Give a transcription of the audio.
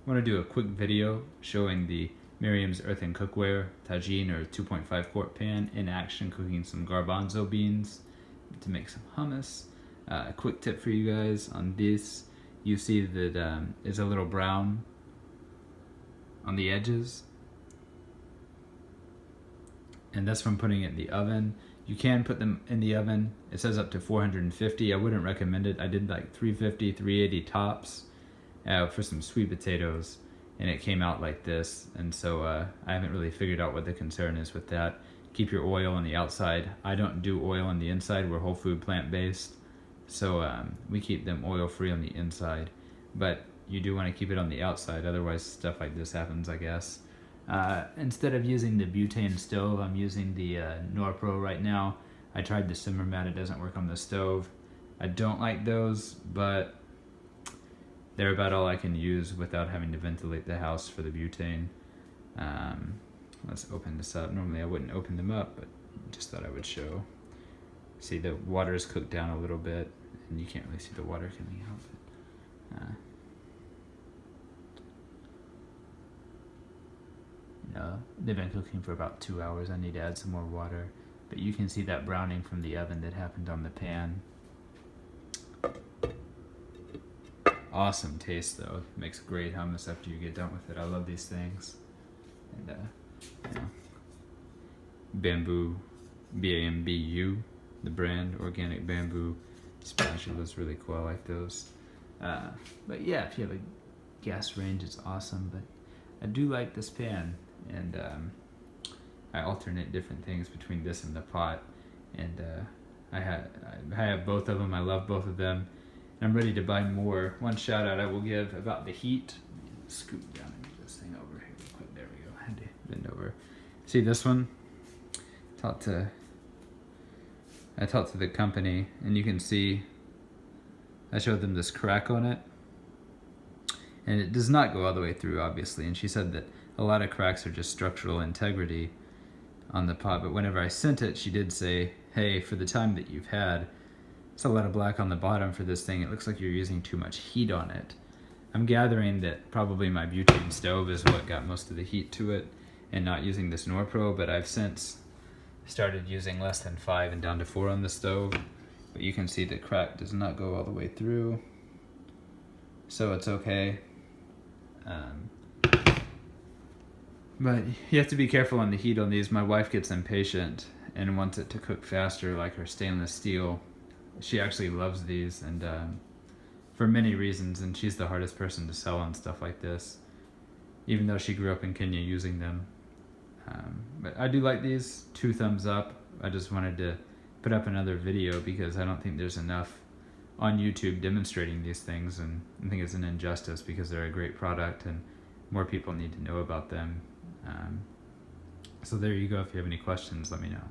want to do a quick video showing the Miriam's Earthen Cookware tagine or 2.5 quart pan in action cooking some garbanzo beans to make some hummus. A quick tip for you guys on this: you see that it's a little brown on the edges, and that's from putting it in the oven. You can put them in the oven. It says up to 450. I wouldn't recommend it. I did like 350, 380 tops for some sweet potatoes, and it came out like this. And so I haven't really figured out what the concern is with that. Keep your oil on the outside. I don't do oil on the inside. We're whole food plant-based, so we keep them oil-free on the inside. But you do want to keep it on the outside, otherwise stuff like this happens, I guess. Instead of using the butane stove, I'm using the Norpro right now. I tried the simmer mat, it doesn't work on the stove. I don't like those, but they're about all I can use without having to ventilate the house for the butane. Let's open this up. Normally I wouldn't open them up, but just thought I would show. See, the water is cooked down a little bit, and you can't really see the water coming out. But, no, they've been cooking for about 2 hours. I need to add some more water. But you can see that browning from the oven that happened on the pan. Awesome taste though. Makes great hummus after you get done with it. I love these things. And you know, bamboo, BAMBU, the brand, organic bamboo spatulas, really cool. I like those. But yeah, if you have a gas range, it's awesome. But I do like this pan, and I alternate different things between this and the pot, and I have both of them. I love both of them. I'm ready to buy more. One shout out I will give about the heat. Scoop down and get this thing over here real quick. There we go. I had to bend over. See this one? I talked to the company, and you can see I showed them this crack on it, and it does not go all the way through, obviously. And she said that a lot of cracks are just structural integrity on the pot. But whenever I sent it, she did say, hey, for the time that you've had, it's a lot of black on the bottom for this thing. It looks like you're using too much heat on it. I'm gathering that probably my butane stove is what got most of the heat to it, and not using this Norpro, but I've since started using less than 5 and down to 4 on the stove. But you can see the crack does not go all the way through, so it's okay. But you have to be careful on the heat on these. My wife gets impatient and wants it to cook faster, like her stainless steel. She actually loves these, and for many reasons, and she's the hardest person to sell on stuff like this, even though she grew up in Kenya using them. But I do like these. 2 thumbs up. I just wanted to put up another video because I don't think there's enough on YouTube demonstrating these things, and I think it's an injustice because they're a great product and more people need to know about them. So there you go. If you have any questions, let me know.